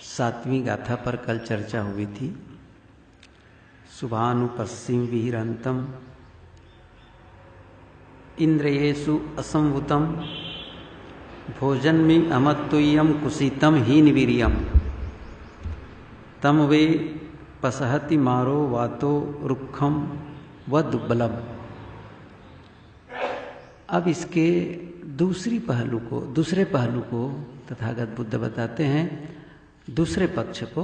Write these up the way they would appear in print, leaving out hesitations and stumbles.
सातवीं गाथा पर कल चर्चा हुई थी। शुभानुपस्सिम विहिरंतम इंद्रियेषु असंवुतम भोजन्मि अमत्तुय्यम कुसितम हीनवीर्यम तम वे पसहति मारो वातो रुक्षम व दुर्बलम। अब इसके दूसरे पहलू को तथागत बुद्ध बताते हैं, दूसरे पक्ष को।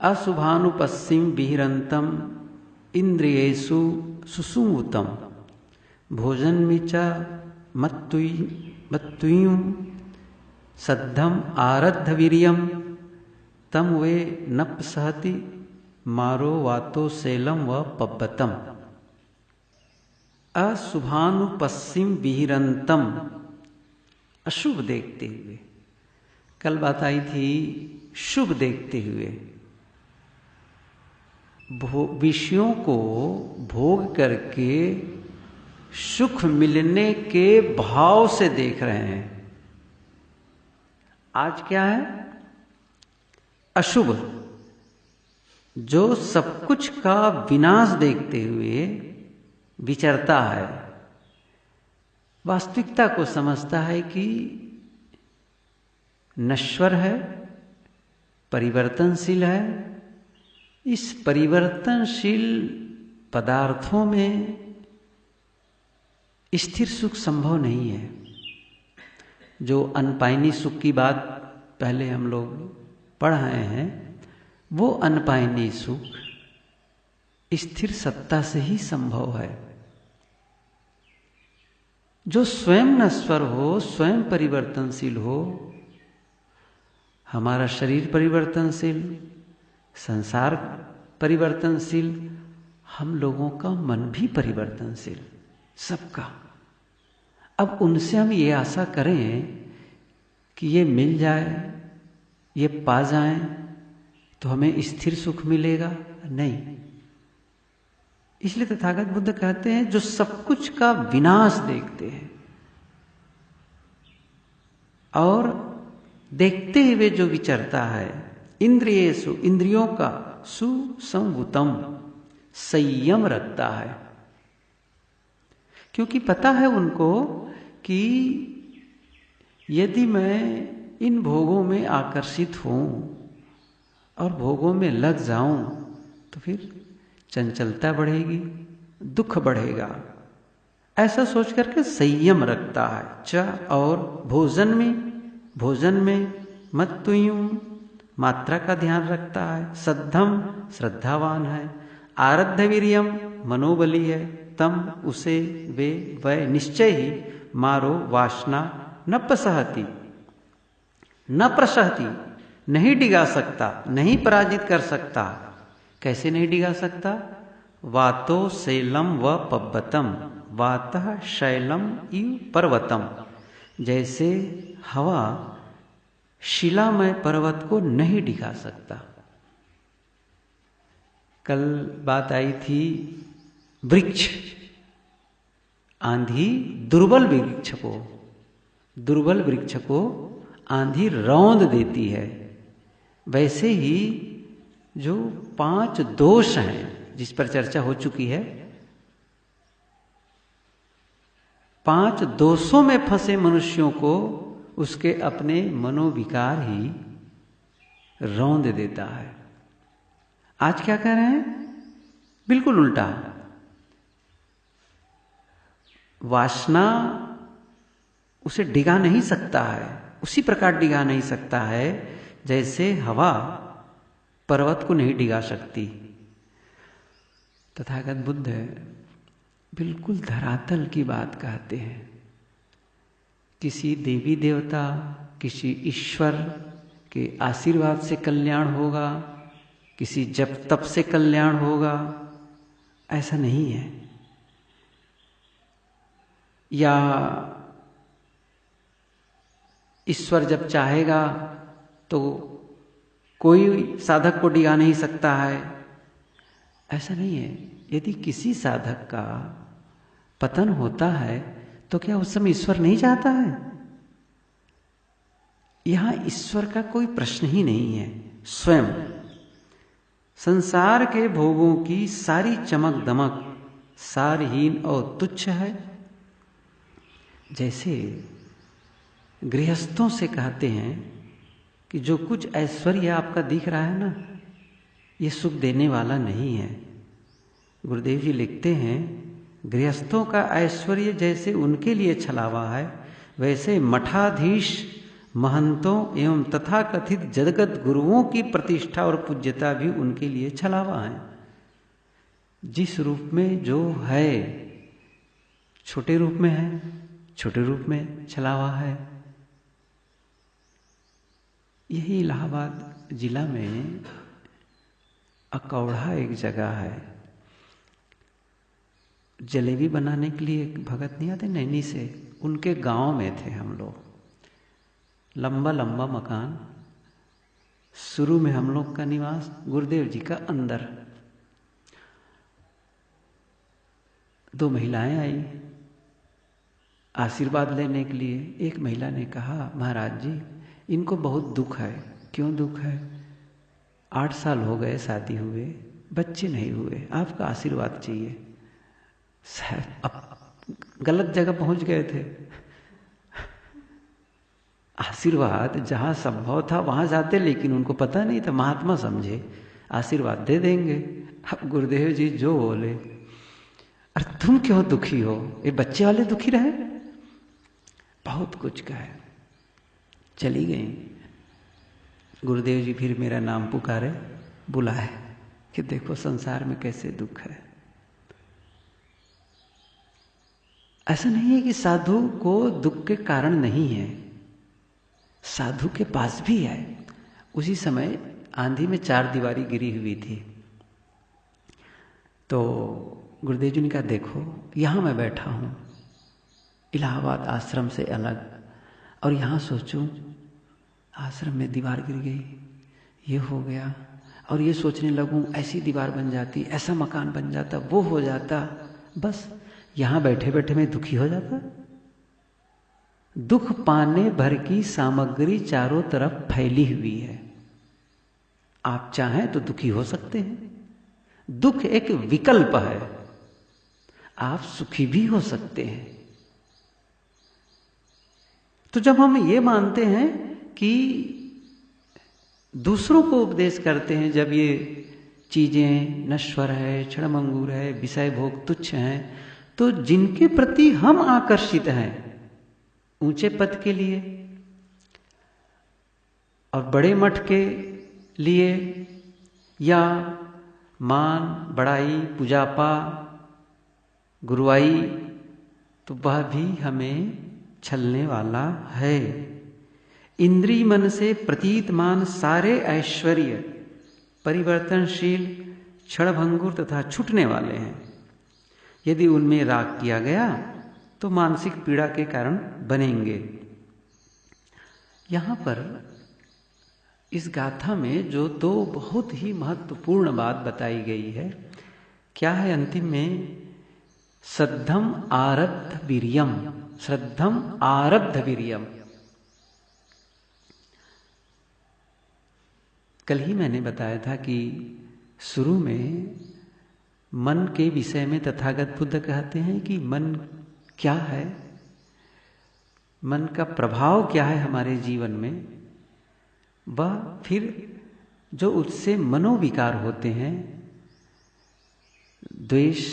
अशुभानुपस्सिम विहिरंतम इंद्रियेषु सुसुंवुतम भोजन्मि च मत्तुय्यम सद्धम आरद्ध वीर्यम तम वे नपसहति मारो वातो शैलम व पब्बतम। अशुभानुपस्सिम विहिरंतम, अशुभ देखते हुए। कल बात आई थी शुभ देखते हुए। विषयों को भोग करके सुख मिलने के भाव से देख रहे हैं। आज क्या है? अशुभ, जो सब कुछ का विनाश देखते हुए विचरता है, वास्तविकता को समझता है कि नश्वर है, परिवर्तनशील है। इस परिवर्तनशील पदार्थों में स्थिर सुख संभव नहीं है। जो अनपायनी सुख की बात पहले हम लोग पढ़ रहे हैं, वो अनपायनी सुख स्थिर सत्ता से ही संभव है। जो स्वयं नश्वर हो, स्वयं परिवर्तनशील हो। हमारा शरीर परिवर्तनशील, संसार परिवर्तनशील, हम लोगों का मन भी परिवर्तनशील, सबका। अब उनसे हम ये आशा करें कि ये मिल जाए, ये पा जाएं, तो हमें स्थिर सुख मिलेगा? नहीं। इसलिए तथागत बुद्ध कहते हैं, जो सब कुछ का विनाश देखते हैं और देखते हुए जो विचरता है, इंद्रियेषु, इंद्रियों का सुसंवुतम, संयम रखता है। क्योंकि पता है उनको कि यदि मैं इन भोगों में आकर्षित हूं और भोगों में लग जाऊं तो फिर चंचलता बढ़ेगी, दुख बढ़ेगा। ऐसा सोच करके संयम रखता है। च और भोजन में मत्तुय्यम, मात्रा का ध्यान रखता है। सद्धम, श्रद्धावान है। आरद्ध वीर्यम, मनोबली है। तम, उसे, वे, वह निश्चय ही मारो, वासना न प्रसहति, न प्रसहति, नहीं डिगा सकता, नहीं पराजित कर सकता। कैसे नहीं डिगा सकता? वातो शैलम व पब्बतम, वातः शैलम इव पर्वतम। जैसे हवा शिलामय पर्वत को नहीं डिगा सकता। कल बात आई थी वृक्ष, आंधी दुर्बल वृक्ष को आंधी रौंद देती है। वैसे ही जो 5 दोष हैं, जिस पर चर्चा हो चुकी है, 5 दोषों में फंसे मनुष्यों को उसके अपने मनोविकार ही रौंद देता है। आज क्या कह रहे हैं? बिल्कुल उल्टा। वासना उसे डिगा नहीं सकता है, उसी प्रकार डिगा नहीं सकता है जैसे हवा पर्वत को नहीं डिगा सकती। तथागत बुद्ध बिल्कुल धरातल की बात कहते हैं। किसी देवी देवता, किसी ईश्वर के आशीर्वाद से कल्याण होगा, किसी जप तप से कल्याण होगा, ऐसा नहीं है। या ईश्वर जब चाहेगा तो कोई साधक को डिगा नहीं सकता है, ऐसा नहीं है। यदि किसी साधक का पतन होता है तो क्या उस समय ईश्वर नहीं चाहता है? यहां ईश्वर का कोई प्रश्न ही नहीं है। स्वयं संसार के भोगों की सारी चमक दमक सारहीन और तुच्छ है। जैसे गृहस्थों से कहते हैं कि जो कुछ ऐश्वर्य आपका दिख रहा है ना, ये सुख देने वाला नहीं है। गुरुदेव जी लिखते हैं, गृहस्थों का ऐश्वर्य जैसे उनके लिए छलावा है, वैसे मठाधीश महंतों एवं तथाकथित जगत गुरुओं की प्रतिष्ठा और पूज्यता भी उनके लिए छलावा है। जिस रूप में जो है, छोटे रूप में है, छोटे रूप में छलावा है। यही इलाहाबाद जिला में अकौड़ा एक जगह है। जलेबी बनाने के लिए एक भगत नहीं आते नैनी से, उनके गांव में थे हम लोग। लंबा लंबा मकान, शुरू में हम लोग का निवास, गुरुदेव जी का अंदर। 2 महिलाएं आई आशीर्वाद लेने के लिए। एक महिला ने कहा, महाराज जी इनको बहुत दुख है। क्यों दुख है? 8 साल हो गए शादी हुए, बच्चे नहीं हुए, आपका आशीर्वाद चाहिए। शायद अब गलत जगह पहुंच गए थे। आशीर्वाद जहां संभव था वहां जाते, लेकिन उनको पता नहीं था, महात्मा समझे आशीर्वाद दे देंगे। अब गुरुदेव जी जो बोले, अरे तुम क्यों दुखी हो, ये बच्चे वाले दुखी रहे। बहुत कुछ कहे, चली गई। गुरुदेव जी फिर मेरा नाम पुकारे, बुलाए कि देखो संसार में कैसे दुख है। ऐसा नहीं है कि साधु को दुख के कारण नहीं है, साधु के पास भी है। उसी समय आंधी में 4 दीवारी गिरी हुई थी, तो गुरुदेव जी ने कहा, देखो यहां मैं बैठा हूं इलाहाबाद आश्रम से अलग, और यहां सोचूं आश्रम में दीवार गिर गई, ये हो गया, और ये सोचने लगूं ऐसी दीवार बन जाती, ऐसा मकान बन जाता, वो हो जाता, बस यहां बैठे बैठे मैं दुखी हो जाता। दुख पाने भर की सामग्री चारों तरफ फैली हुई है। आप चाहें तो दुखी हो सकते हैं, दुख एक विकल्प है, आप सुखी भी हो सकते हैं। तो जब हम ये मानते हैं कि दूसरों को उपदेश करते हैं, जब ये चीजें नश्वर है, क्षणभंगुर है, विषय भोग तुच्छ हैं, तो जिनके प्रति हम आकर्षित हैं ऊंचे पद के लिए और बड़े मठ के लिए, या मान बड़ाई पूजापा गुरुआई, तो वह भी हमें छलने वाला है। इंद्रिय मन से प्रतीतमान सारे ऐश्वर्य परिवर्तनशील, क्षणभंगुर तथा छूटने वाले हैं। यदि उनमें राग किया गया तो मानसिक पीड़ा के कारण बनेंगे। यहां पर इस गाथा में जो 2 बहुत ही महत्वपूर्ण बात बताई गई है, क्या है अंतिम में? श्रद्धम आरब्ध वीर्यम, श्रद्धम आरब्ध वीर्यम। कल ही मैंने बताया था कि शुरू में मन के विषय में तथागत बुद्ध कहते हैं कि मन क्या है, मन का प्रभाव क्या है हमारे जीवन में, वह फिर जो उससे मनोविकार होते हैं, द्वेष,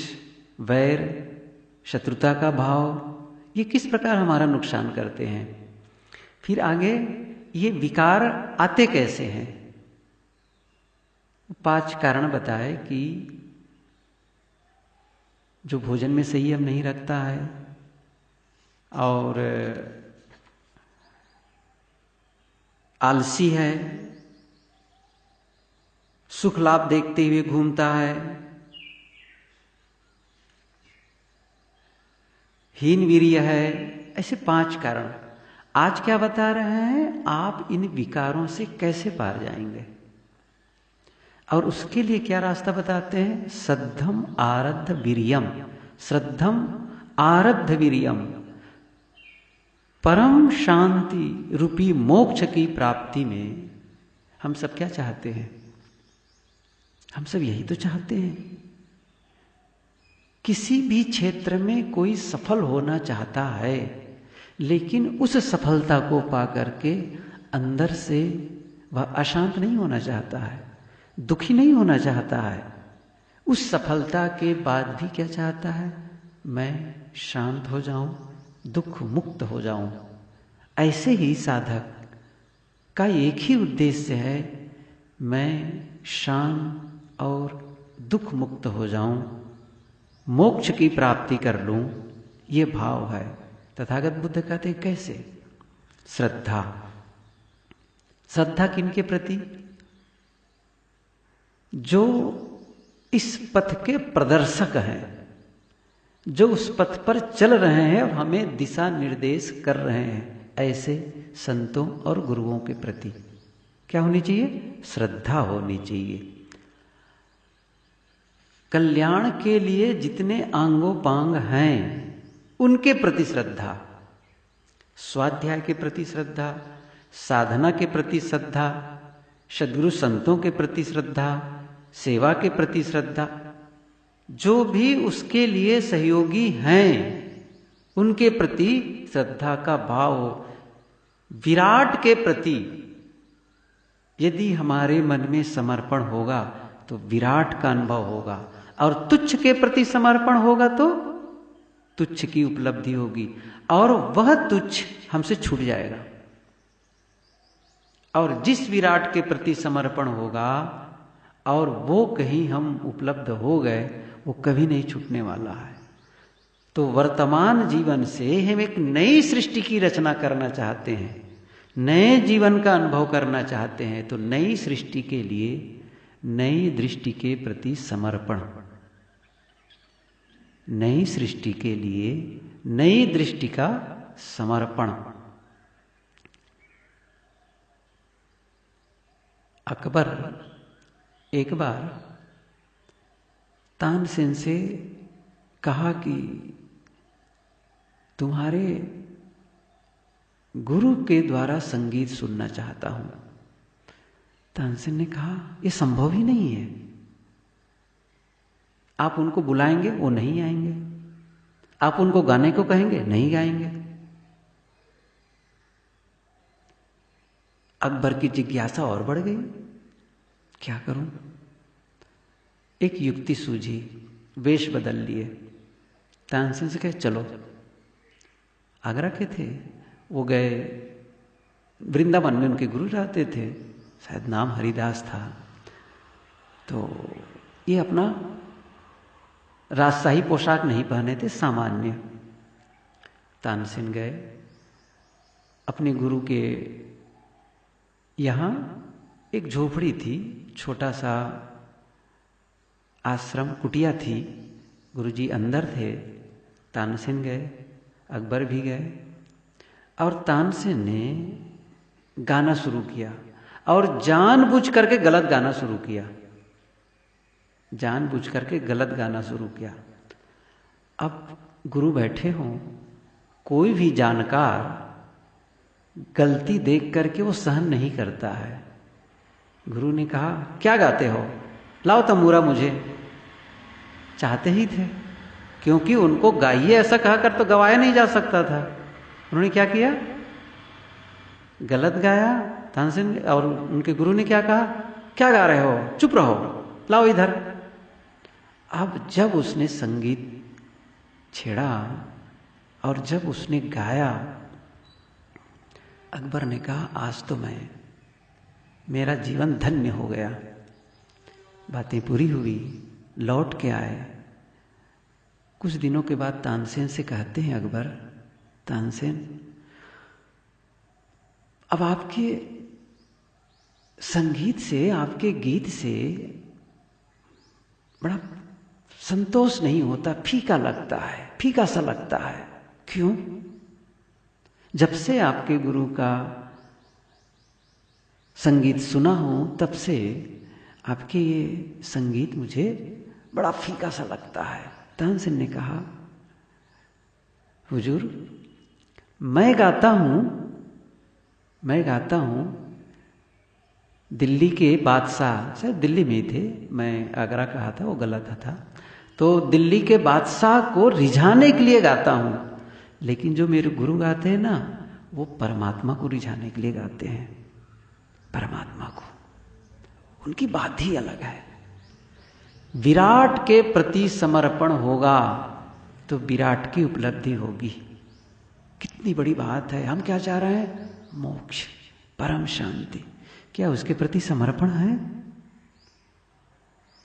वैर, शत्रुता का भाव, ये किस प्रकार हमारा नुकसान करते हैं। फिर आगे ये विकार आते कैसे हैं। 5 कारण बताए कि जो भोजन में संयम नहीं रखता है और आलसी है, सुख लाभ देखते हुए घूमता है, हीन वीर्य है, ऐसे 5 कारण। आज क्या बता रहे हैं, आप इन विकारों से कैसे पार जाएंगे, और उसके लिए क्या रास्ता बताते हैं? श्रद्धम आरब्ध वीर्यम, श्रद्धम आरब्ध वीर्यम, परम शांति रूपी मोक्ष की प्राप्ति में हम सब क्या चाहते हैं? हम सब यही तो चाहते हैं। किसी भी क्षेत्र में कोई सफल होना चाहता है, लेकिन उस सफलता को पा करके अंदर से वह अशांत नहीं होना चाहता है, दुखी नहीं होना चाहता है। उस सफलता के बाद भी क्या चाहता है? मैं शांत हो जाऊं, दुख मुक्त हो जाऊं। ऐसे ही साधक का एक ही उद्देश्य है, मैं शांत और दुख मुक्त हो जाऊं, मोक्ष की प्राप्ति कर लूं। ये भाव है। तथागत बुद्ध कहते हैं कैसे? श्रद्धा। श्रद्धा किनके प्रति? जो इस पथ के प्रदर्शक हैं, जो उस पथ पर चल रहे हैं और हमें दिशा निर्देश कर रहे हैं, ऐसे संतों और गुरुओं के प्रति क्या होनी चाहिए? श्रद्धा होनी चाहिए। कल्याण के लिए जितने आंगोपांग हैं उनके प्रति श्रद्धा, स्वाध्याय के प्रति श्रद्धा, साधना के प्रति श्रद्धा, सद्गुरु संतों के प्रति श्रद्धा, सेवा के प्रति श्रद्धा, जो भी उसके लिए सहयोगी हैं उनके प्रति श्रद्धा का भाव। विराट के प्रति यदि हमारे मन में समर्पण होगा तो विराट का अनुभव होगा, और तुच्छ के प्रति समर्पण होगा तो तुच्छ की उपलब्धि होगी, और वह तुच्छ हमसे छूट जाएगा। और जिस विराट के प्रति समर्पण होगा और वो कहीं हम उपलब्ध हो गए, वो कभी नहीं छूटने वाला है। तो वर्तमान जीवन से हम एक नई सृष्टि की रचना करना चाहते हैं, नए जीवन का अनुभव करना चाहते हैं, तो नई सृष्टि के लिए नई दृष्टि के प्रति समर्पण, नई सृष्टि के लिए नई दृष्टि का समर्पण। अकबर एक बार तानसेन से कहा कि तुम्हारे गुरु के द्वारा संगीत सुनना चाहता हूं। तानसेन ने कहा यह संभव ही नहीं है, आप उनको बुलाएंगे वो नहीं आएंगे, आप उनको गाने को कहेंगे नहीं गाएंगे। अकबर की जिज्ञासा और बढ़ गई, क्या करूं? एक युक्ति सूझी, वेश बदल लिए। तानसेन से कहे चलो। आगरा के थे, वो गए वृंदावन में, उनके गुरु रहते थे, शायद नाम हरिदास था। तो ये अपना राजशाही पोशाक नहीं पहने थे, सामान्य। तानसेन गए अपने गुरु के यहाँ। एक झोपड़ी थी, छोटा सा आश्रम कुटिया थी, गुरुजी अंदर थे। तानसेन गए, अकबर भी गए, और तानसेन ने गाना शुरू किया, और जानबूझ करके गलत गाना शुरू किया, जानबूझ करके गलत गाना शुरू किया। अब गुरु बैठे हों, कोई भी जानकार गलती देख करके वो सहन नहीं करता है। गुरु ने कहा क्या गाते हो, लाओ तंबूरा मुझे। चाहते ही थे, क्योंकि उनको गाइए ऐसा कहा कर तो गवाया नहीं जा सकता था। उन्होंने क्या किया, गलत गाया। तानसेन और उनके गुरु ने क्या कहा, क्या गा रहे हो, चुप रहो, लाओ इधर। अब जब उसने संगीत छेड़ा और जब उसने गाया, अकबर ने कहा आज तो मेरा जीवन धन्य हो गया। बातें पूरी हुई, लौट के आए। कुछ दिनों के बाद तानसेन से कहते हैं अकबर, तानसेन अब आपके संगीत से, आपके गीत से बड़ा संतोष नहीं होता, फीका लगता है, फीका सा लगता है। क्यों? जब से आपके गुरु का संगीत सुना हूं, तब से आपके ये संगीत मुझे बड़ा फीका सा लगता है। तानसेन ने कहा हुजूर, मैं गाता हूं दिल्ली के बादशाह, शायद दिल्ली में ही थे, मैं आगरा कहा था, वो गलत था। तो दिल्ली के बादशाह को रिझाने के लिए गाता हूं, लेकिन जो मेरे गुरु गाते हैं ना, वो परमात्मा को रिझाने के लिए गाते हैं, परमात्मा को। उनकी बात ही अलग है। विराट के प्रति समर्पण होगा तो विराट की उपलब्धि होगी। कितनी बड़ी बात है। हम क्या चाह रहे हैं? मोक्ष, परम शांति। क्या उसके प्रति समर्पण है?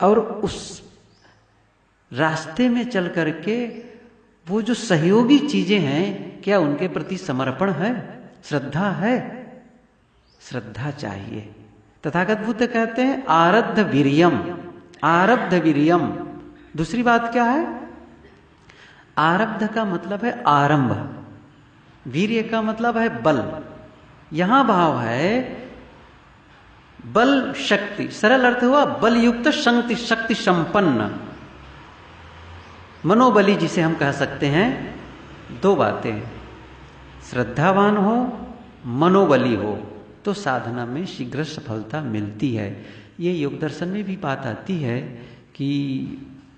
और उस रास्ते में चल करके वो जो सहयोगी चीजें हैं, क्या उनके प्रति समर्पण है? श्रद्धा है? श्रद्धा चाहिए। तथागत बुद्ध कहते हैं आरब्ध वीर्यम, आरब्ध वीर्यम। दूसरी बात क्या है? आरब्ध का मतलब है आरंभ, वीर्य का मतलब है बल। यहां भाव है बल शक्ति, सरल अर्थ हुआ बल युक्त शक्ति संपन्न, मनोबली जिसे हम कह सकते हैं। दो बातें, श्रद्धावान हो, मनोबली हो, तो साधना में शीघ्र सफलता मिलती है। ये योग दर्शन में भी बात आती है कि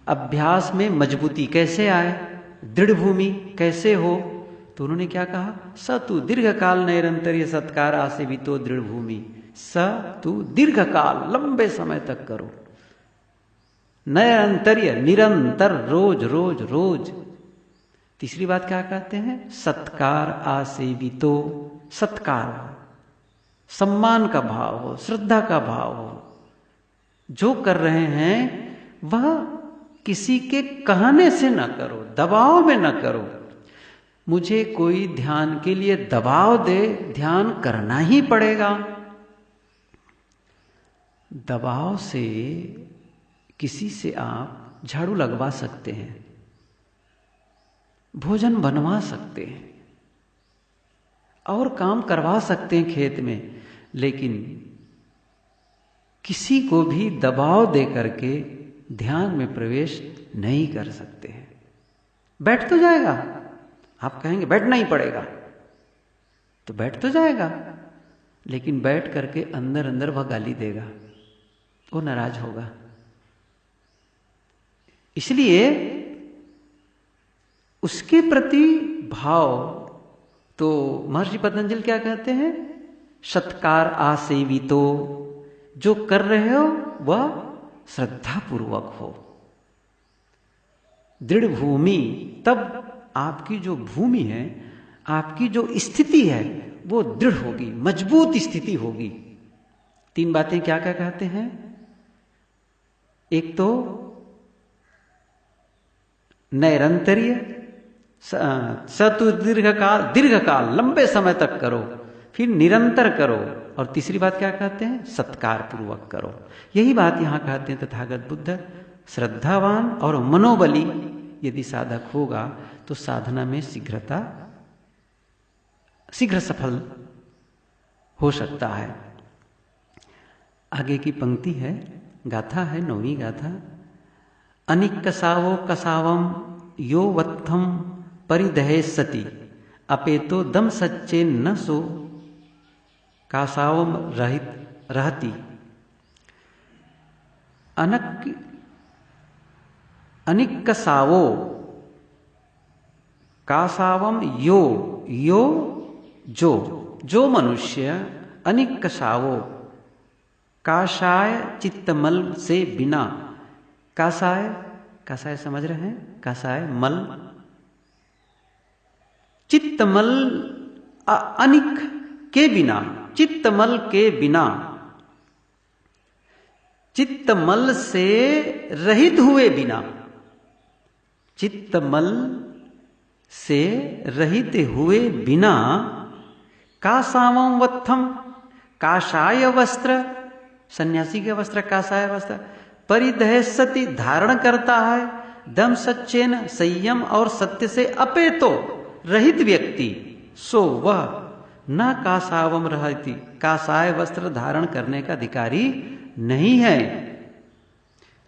अभ्यास में मजबूती कैसे आए, दृढ़ भूमि कैसे हो। तो उन्होंने क्या कहा? स तू दीर्घ काल निरंतर सत्कार आसे भी तो दृढ़ भूमि। स तू दीर्घ काल, लंबे समय तक करो, निरंतर्य, निरंतर, रोज रोज रोज। तीसरी बात क्या कहते हैं? सत्कार आसेवितो, सत्कार, सम्मान का भाव हो, श्रद्धा का भाव हो। जो कर रहे हैं वह किसी के कहने से न करो, दबाव में न करो। मुझे कोई ध्यान के लिए दबाव दे, ध्यान करना ही पड़ेगा। दबाव से किसी से आप झाड़ू लगवा सकते हैं, भोजन बनवा सकते हैं, और काम करवा सकते हैं खेत में, लेकिन किसी को भी दबाव दे करके ध्यान में प्रवेश नहीं कर सकते हैं। बैठ तो जाएगा, आप कहेंगे बैठना ही पड़ेगा, तो बैठ तो जाएगा, लेकिन बैठ करके अंदर अंदर वह गाली देगा, वो नाराज होगा। इसलिए उसके प्रति भाव, तो महर्षि पतंजलि क्या कहते हैं? सत्कार आसेवितो, जो कर रहे हो वह श्रद्धा पूर्वक हो, दृढ़ भूमि। तब आपकी जो भूमि है, आपकी जो स्थिति है, वो दृढ़ होगी, मजबूत स्थिति होगी। तीन बातें क्या क्या कहते हैं? एक तो नैरंतर्य, सतु दीर्घकाल, लंबे समय तक करो, फिर निरंतर करो, और तीसरी बात क्या कहते हैं? सत्कार पूर्वक करो। यही बात यहां कहते हैं तथागत बुद्ध। श्रद्धावान और मनोबली यदि साधक होगा तो साधना में शीघ्र सफल हो सकता है। आगे की पंक्ति है, गाथा है, 9वीं गाथा। अनिक्कसावो कसावम यो वत्थम परिदहेसति अपेतो दम सच्चे न सो कासावम रहती। अनिक्कसावो कासावम यो, यो जो मनुष्य, अनिक्कसावो काशाय चित्तमल से बिना, कासाय समझ रहे हैं? कासाय मल, चित्तमल अनिक के बिना, चित्तमल के बिना, चित्तमल से रहित हुए बिना, चित्तमल से रहित हुए बिना, कासावम वत्थम, काशाय वस्त्र, सन्यासी के वस्त्र कासाय वस्त्र, परिदहेसति धारण करता है, दम सच्चेन संयम और सत्य से अपेतो रहित व्यक्ति, सो वह न कासावम रहती, कासाय वस्त्र धारण करने का अधिकारी नहीं है।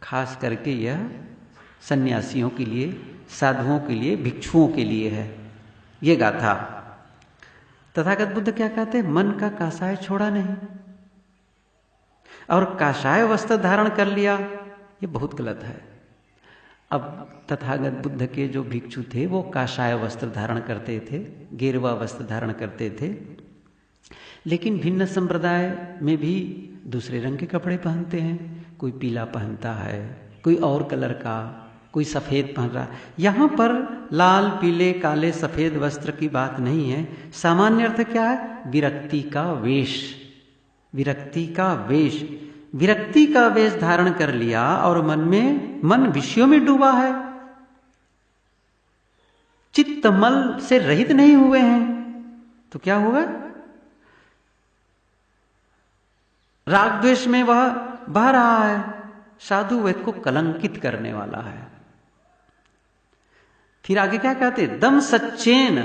खास करके यह सन्यासियों के लिए, साधुओं के लिए, भिक्षुओं के लिए है ये गाथा। तथागत बुद्ध क्या कहते हैं? मन का काषाय छोड़ा नहीं और काषाय वस्त्र धारण कर लिया, ये बहुत गलत है। अब तथागत बुद्ध के जो भिक्षु थे वो काषाय वस्त्र धारण करते थे, गेरुआ वस्त्र धारण करते थे, लेकिन भिन्न संप्रदाय में भी दूसरे रंग के कपड़े पहनते हैं। कोई पीला पहनता है, कोई और कलर का, कोई सफ़ेद पहन रहा। यहाँ पर लाल, पीले, काले, सफ़ेद वस्त्र की बात नहीं है। सामान्य अर्थ क्या है? विरक्ति का वेश। विरक्ति का वेश, विरक्ति का वेश धारण कर लिया और मन विषयों में डूबा है, चित्त मल से रहित नहीं हुए हैं, तो क्या होगा? राग द्वेष में वह बह रहा है, साधु वेद को कलंकित करने वाला है। फिर आगे क्या कहते? दम सच्चेन,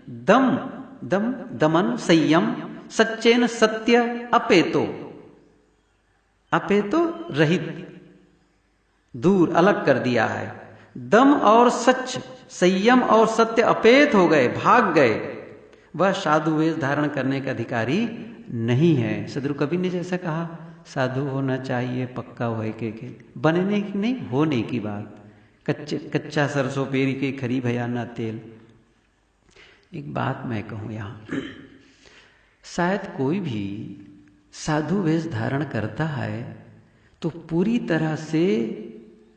दम दम दमन संयम, सच्चेन सत्य अपेतो, अपेतो रहित, दूर अलग कर दिया है। दम और सच, संयम और सत्य अपेत हो गए, भाग गए, वह साधु वेश धारण करने का अधिकारी नहीं है। सदगुरु कबीर ने जैसा कहा, साधु होना चाहिए पक्का होए के बनने की नहीं, होने की बात। कच्चा सरसों पेरी के खरी भया ना तेल। एक बात मैं कहूँ यहाँ, शायद कोई भी साधु वेश धारण करता है तो पूरी तरह से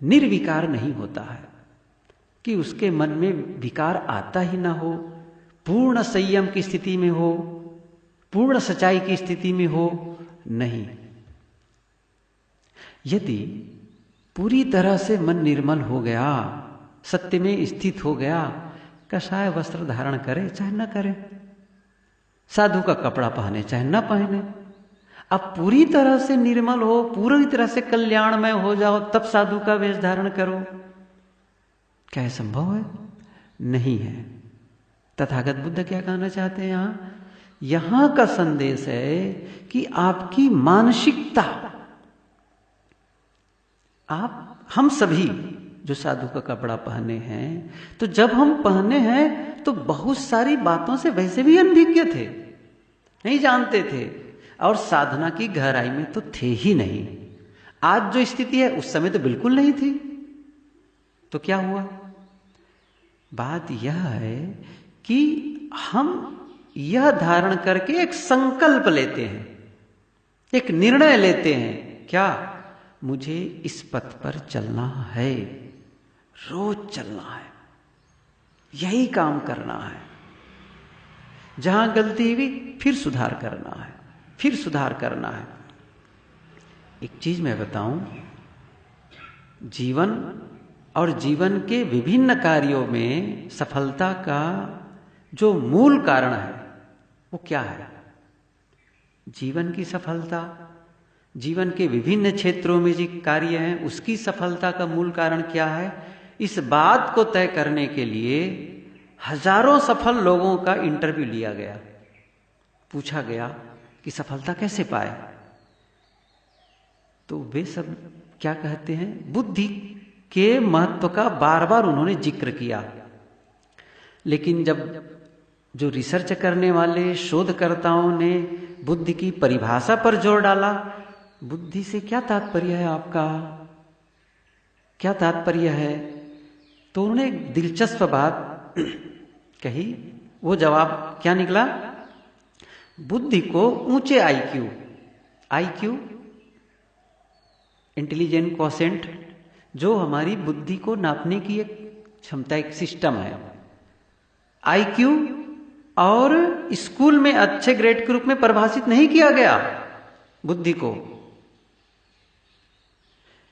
निर्विकार नहीं होता है, कि उसके मन में विकार आता ही ना हो, पूर्ण संयम की स्थिति में हो, पूर्ण सच्चाई की स्थिति में हो, नहीं। यदि पूरी तरह से मन निर्मल हो गया, सत्य में स्थित हो गया, कषाय वस्त्र धारण करे चाहे न करे, साधु का कपड़ा पहने चाहे न पहने, अब पूरी तरह से निर्मल हो, पूरी तरह से कल्याणमय हो जाओ, तब साधु का वेश धारण करो। क्या यह संभव है? नहीं है। तथागत बुद्ध क्या कहना चाहते हैं यहां का संदेश है कि आपकी मानसिकता, हम सभी जो साधु का कपड़ा पहने हैं, तो जब हम पहने हैं तो बहुत सारी बातों से वैसे भी अनभिज्ञ थे, नहीं जानते थे, और साधना की गहराई में तो थे ही नहीं। आज जो स्थिति है उस समय तो बिल्कुल नहीं थी। तो क्या हुआ? बात यह है कि हम यह धारण करके एक संकल्प लेते हैं, एक निर्णय लेते हैं, क्या मुझे इस पथ पर चलना है, रोज चलना है, यही काम करना है, जहां गलती हुई फिर सुधार करना है, फिर सुधार करना है। एक चीज मैं बताऊं, जीवन और जीवन के विभिन्न कार्यों में सफलता का जो मूल कारण है वो क्या है? जीवन की सफलता, जीवन के विभिन्न क्षेत्रों में जो कार्य हैं उसकी सफलता का मूल कारण क्या है? इस बात को तय करने के लिए हजारों सफल लोगों का इंटरव्यू लिया गया, पूछा गया कि सफलता कैसे पाए, तो वे सब क्या कहते हैं? बुद्धि के महत्व का बार बार उन्होंने जिक्र किया। लेकिन जब जो रिसर्च करने वाले शोधकर्ताओं ने बुद्धि की परिभाषा पर जोर डाला, बुद्धि से क्या तात्पर्य है आपका, क्या तात्पर्य है, तो उन्होंने एक दिलचस्प बात कही। वो जवाब क्या निकला? बुद्धि को ऊंचे आईक्यू इंटेलिजेंट क्वोशेंट, जो हमारी बुद्धि को नापने की एक क्षमता, एक सिस्टम है, आईक्यू, और स्कूल में अच्छे ग्रेड के रूप में परिभाषित नहीं किया गया बुद्धि को।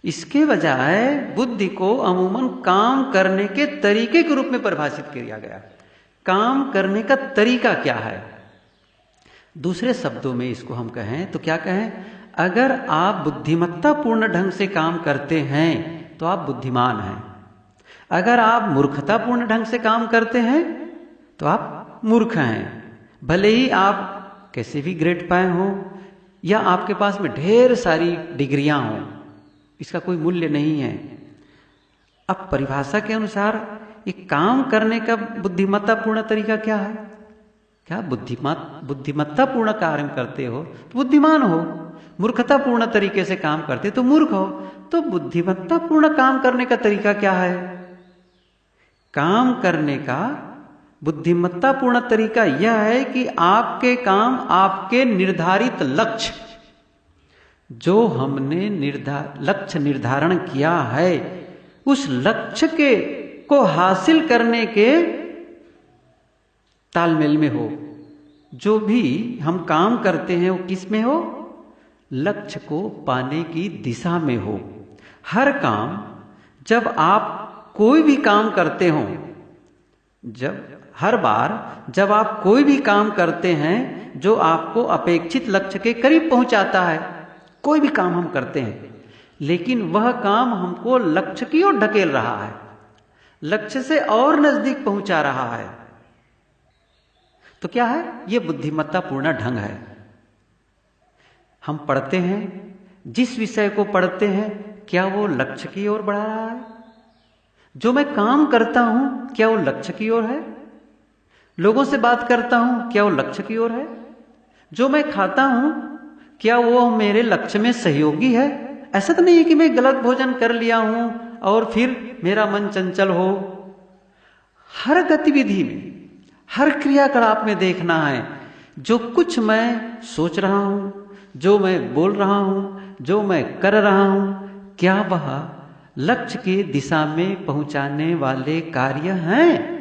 इसके बजाय बुद्धि को अमूमन काम करने के तरीके के रूप में परिभाषित किया गया। काम करने का तरीका क्या है? दूसरे शब्दों में इसको हम कहें तो क्या कहें? अगर आप बुद्धिमत्तापूर्ण ढंग से काम करते हैं तो आप बुद्धिमान हैं। अगर आप मूर्खतापूर्ण ढंग से काम करते हैं तो आप मूर्ख हैं। भले ही आप कैसे भी ग्रेड पाए हों या आपके पास में ढेर सारी डिग्रियां हों, इसका कोई मूल्य नहीं है। अब परिभाषा के अनुसार एक काम करने का बुद्धिमत्तापूर्ण तरीका क्या है? क्या बुद्धिमत्तापूर्ण कार्य करते हो तो बुद्धिमान हो, मूर्खतापूर्ण तरीके से काम करते तो मूर्ख हो। तो बुद्धिमत्तापूर्ण काम करने का तरीका क्या है? काम करने का बुद्धिमत्तापूर्ण तरीका यह है कि आपके काम, आपके निर्धारित लक्ष्य, जो हमने लक्ष्य निर्धारण किया है, उस लक्ष्य को हासिल करने के तालमेल में हो। जो भी हम काम करते हैं वो किस में हो? लक्ष्य को पाने की दिशा में हो। हर काम, जब आप कोई भी काम करते हो, हर बार जब आप कोई भी काम करते हैं जो आपको अपेक्षित लक्ष्य के करीब पहुंचाता है, कोई भी काम हम करते हैं, लेकिन वह काम हमको लक्ष्य की ओर ढकेल रहा है, लक्ष्य से और नजदीक पहुंचा रहा है, तो क्या है? यह बुद्धिमत्तापूर्ण ढंग है। हम पढ़ते हैं, जिस विषय को पढ़ते हैं, क्या वो लक्ष्य की ओर बढ़ा रहा है? जो मैं काम करता हूं, क्या वो लक्ष्य की ओर है? लोगों से बात करता हूं, क्या वो लक्ष्य की ओर है? जो मैं खाता हूं, क्या वो मेरे लक्ष्य में सहयोगी है? ऐसा तो नहीं है कि मैं गलत भोजन कर लिया हूं और फिर मेरा मन चंचल हो। हर गतिविधि में, हर क्रियाकलाप में देखना है, जो कुछ मैं सोच रहा हूं, जो मैं बोल रहा हूं, जो मैं कर रहा हूं, क्या वह लक्ष्य की दिशा में पहुंचाने वाले कार्य हैं?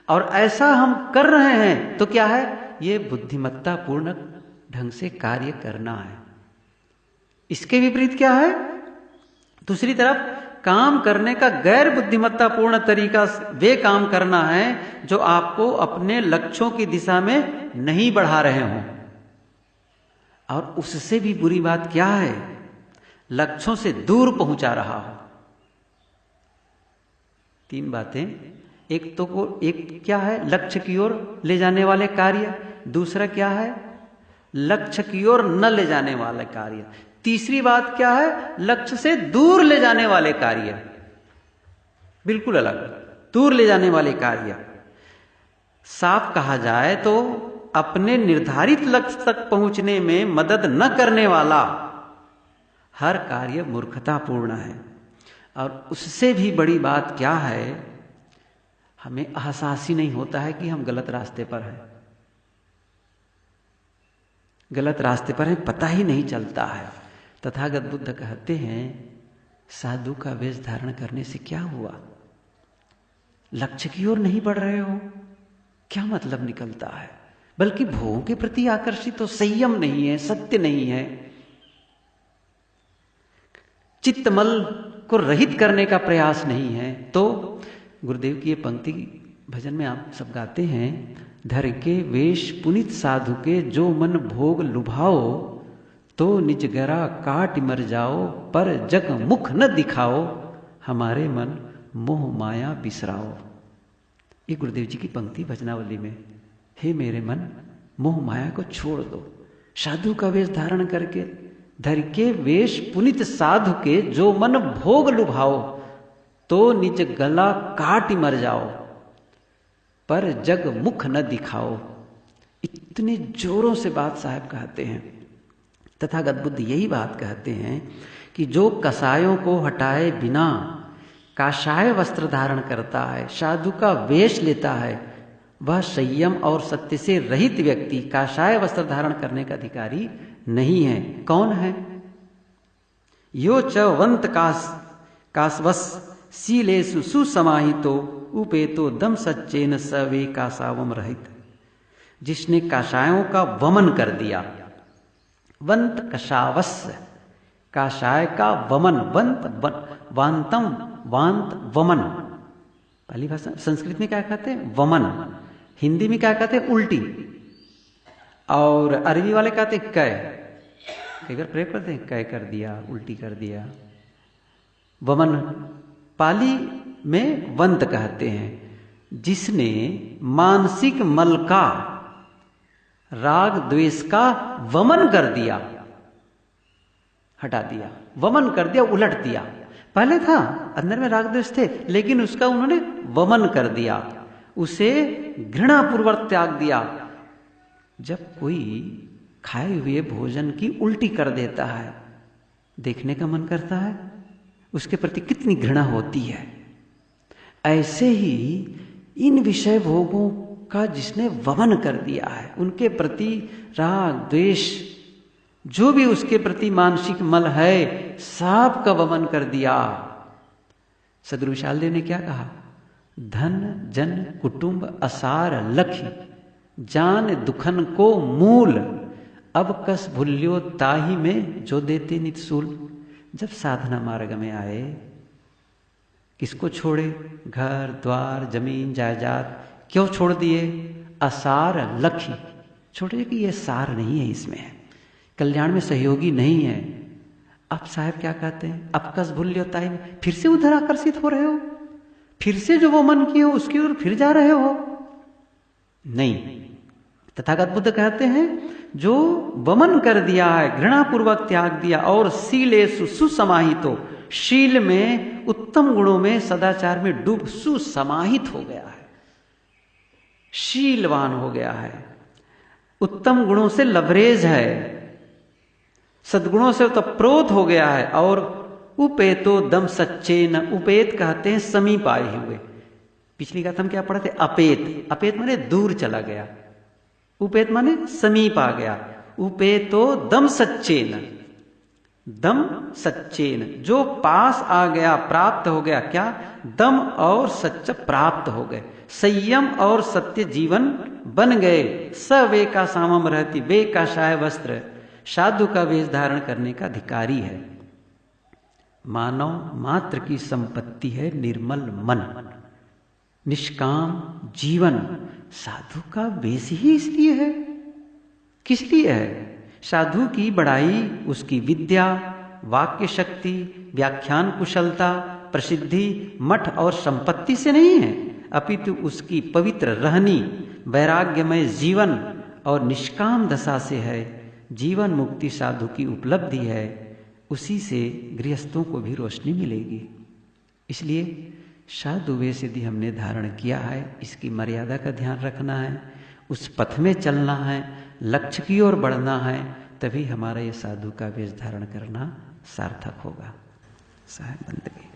और ऐसा हम कर रहे हैं तो क्या है? ये बुद्धिमत्तापूर्ण ढंग से कार्य करना है। इसके विपरीत क्या है? दूसरी तरफ काम करने का गैर बुद्धिमत्तापूर्ण तरीका वे काम करना है जो आपको अपने लक्ष्यों की दिशा में नहीं बढ़ा रहे हों। और उससे भी बुरी बात क्या है? लक्ष्यों से दूर पहुंचा रहा हो। तीन बातें। एक क्या है? लक्ष्य की ओर ले जाने वाले कार्य। दूसरा क्या है? लक्ष्य की ओर न ले जाने वाले कार्य। तीसरी बात क्या है? लक्ष्य से दूर ले जाने वाले कार्य। बिल्कुल अलग, दूर ले जाने वाले कार्य। साफ कहा जाए तो अपने निर्धारित लक्ष्य तक पहुंचने में मदद न करने वाला हर कार्य मूर्खतापूर्ण है। और उससे भी बड़ी बात क्या है? हमें एहसास ही नहीं होता है कि हम गलत रास्ते पर हैं। गलत रास्ते पर हैं, पता ही नहीं चलता है। तथागत बुद्ध कहते हैं, साधु का वेश धारण करने से क्या हुआ? लक्ष्य की ओर नहीं बढ़ रहे हो, क्या मतलब निकलता है? बल्कि भोगों के प्रति आकर्षित हो, संयम नहीं है, सत्य नहीं है, चित्तमल को रहित करने का प्रयास नहीं है। तो गुरुदेव की ये पंक्ति भजन में आप सब गाते हैं, धर के वेश पुनित साधु के, जो मन भोग लुभाओ, तो निज गरा काट मर जाओ, पर जग मुख न दिखाओ, हमारे मन मोह माया बिसराओ। ये गुरुदेव जी की पंक्ति भजनावली में। हे मेरे मन, मोह माया को छोड़ दो, साधु का वेश धारण करके, धर के वेश पुनित साधु के, जो मन भोग लुभाओ, तो निज गला काट मर जाओ, पर जग मुख न दिखाओ। इतने जोरों से बात साहब कहते हैं। तथागत बुद्ध यही बात कहते हैं कि जो कसायों को हटाए बिना काषाय वस्त्र धारण करता है, साधु का वेश लेता है, वह संयम और सत्य से रहित व्यक्ति काषाय वस्त्र धारण करने का अधिकारी नहीं है। कौन है? यो च वंत कासवस शीलेषु सुसमाहितो उपेतो दम सच्चेन सवे कासावम रहित। जिसने काषायों का वमन कर दिया। वंत कषावस, काषाय का वमन, वंत वांतम वांत वमन। पहली भाषा संस्कृत में क्या कहते हैं? वमन। हिंदी में क्या कहते हैं? उल्टी। और अरबी वाले कहते हैं कै। कई बार प्रयोग करते हैं, कै कर दिया, उल्टी कर दिया। वमन पाली में वंत कहते हैं। जिसने मानसिक मल का, राग द्वेष का वमन कर दिया, हटा दिया, वमन कर दिया, उलट दिया। पहले था अंदर में राग द्वेष थे, लेकिन उसका उन्होंने वमन कर दिया, उसे घृणा पूर्वक त्याग दिया, जब कोई खाए हुए भोजन की उल्टी कर देता है, देखने का मन करता है, उसके प्रति कितनी घृणा होती है। ऐसे ही इन विषय भोगों का जिसने वमन कर दिया है, उनके प्रति राग द्वेष जो भी उसके प्रति मानसिक मल है, सब का वमन कर दिया। सदगुरु विशाल देव ने क्या कहा? धन जन कुटुंब असार लखी, जान दुखन को मूल, अब कस भूल्यो ताही में जो देते नित सूल। जब साधना मार्ग में आए, किसको छोड़े? घर द्वार जमीन जायदाद क्यों छोड़ दिए? असार लखी, छोड़े कि ये सार नहीं है, इसमें कल्याण में सहयोगी नहीं है। अब साहब क्या कहते हैं? अब कस भूल्यो ताही में, फिर से उधर आकर्षित हो रहे हो, फिर से जो वो मन किए हो उसकी ओर फिर जा रहे हो। नहीं, तथागत बुद्ध कहते हैं जो वमन कर दिया है, घृणापूर्वक त्याग दिया, और शीलेषु सुसमाहितो, शील में उत्तम गुणों में सदाचार में डूब सुसमाहित हो गया है, शीलवान हो गया है, उत्तम गुणों से लबरेज है, सद्गुणों से तो प्रोत हो गया है। और उपेतो दम सच्चे न, उपेत कहते हैं समीप आए हुए। पिछली बात हम क्या पढ़े थे? अपेत, अपेत माने दूर चला गया, उपेत माने समीप आ गया। उपेतो दम सच्चेन, दम सच्चेन, जो पास आ गया, प्राप्त हो गया। क्या? दम और सच्च प्राप्त हो गए, संयम और सत्य जीवन बन गए। स वे का सामम रहती, वे का शाय वस्त्र, साधु का वेश धारण करने का अधिकारी है। मानव मात्र की संपत्ति है निर्मल मन, निष्काम जीवन। साधु का वेश ही इसलिए है। किस लिए है? साधु की बड़ाई उसकी विद्या, वाक्य शक्ति, व्याख्यान कुशलता, प्रसिद्धि, मठ और संपत्ति से नहीं है, अपितु उसकी पवित्र रहनी, वैराग्यमय जीवन और निष्काम दशा से है। जीवन मुक्ति साधु की उपलब्धि है, उसी से गृहस्थों को भी रोशनी मिलेगी। इसलिए साधु वेश यदि हमने धारण किया है, इसकी मर्यादा का ध्यान रखना है, उस पथ में चलना है, लक्ष्य की ओर बढ़ना है, तभी हमारा ये साधु का वेश धारण करना सार्थक होगा। साहेब बंदगी।